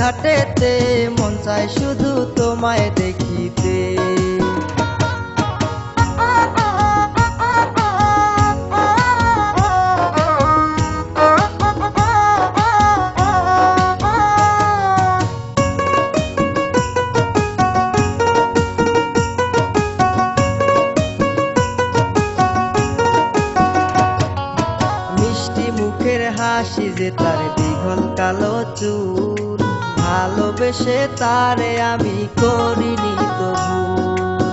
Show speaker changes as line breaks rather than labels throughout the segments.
ঘাটেতে মন চায় শুধু তোমায় দেখিতে। মিষ্টি মুখের হাসি যে তার দীঘল কালো চুল, ভালোবেসে তারে আমি করিনি তো ভুল।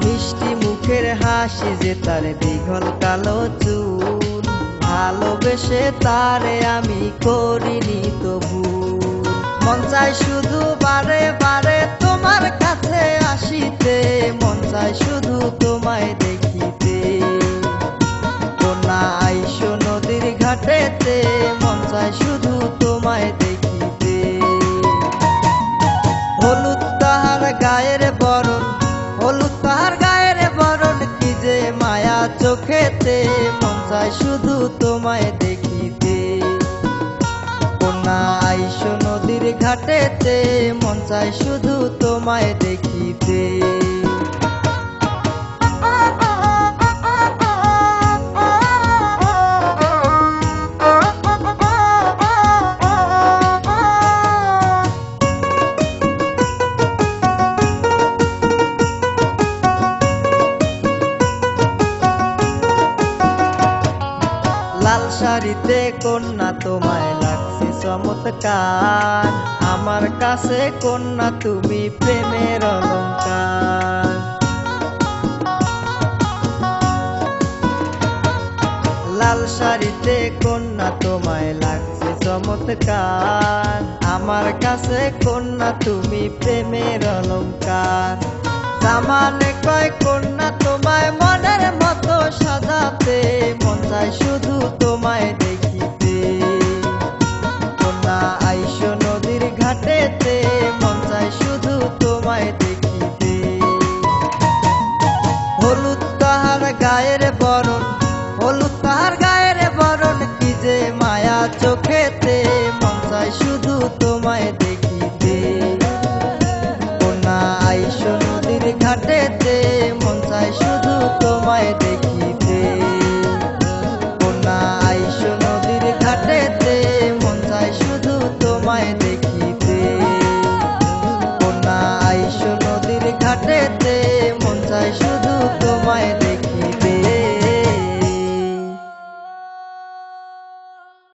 মিষ্টি মুখের হাসি যে তার দীঘল কালো চুল, ভালোবেসে তারে আমি করিনি তো ভুল। মন চায় শুধু বারে বারে তোমার কাছে আসিতে, মন চায় শুধু তোমায় দেখিতে। কন্যা আইসো নদীর ঘাটেতে, মন চায় শুধু তোমায় দেখিতে। হলুদ তাহার গায়ের বরণ, হলুদ তাহার গায়ের বরণ, কি যে মায়া চোখেতে, মন চায় শুধু তোমায় দেখিতে। কন্যা আইসো নদীর ঘাটেতে, মন চায় শুধু তোমায় দেখিতে। লাল শাড়িতে কন্যা তোমায় লাগছে চমৎকার, আমার কাছে কন্যা তুমি প্রেমের অলংকার। লাল শাড়িতে কন্যা তোমায় লাগছে চমৎকার, আমার কাছে কন্যা তুমি প্রেমের অলংকার। জামানে কয় কন্যা তোমায় মনের মতো সাজাতে, মন চায় শুধু তোমায় দেখিতে। কন্যা আইসো নদীর ঘাটেতে, মন চায় শুধু তোমায় দেখিতে। হলুদ তাহার গায়ের বরণ, হলুদ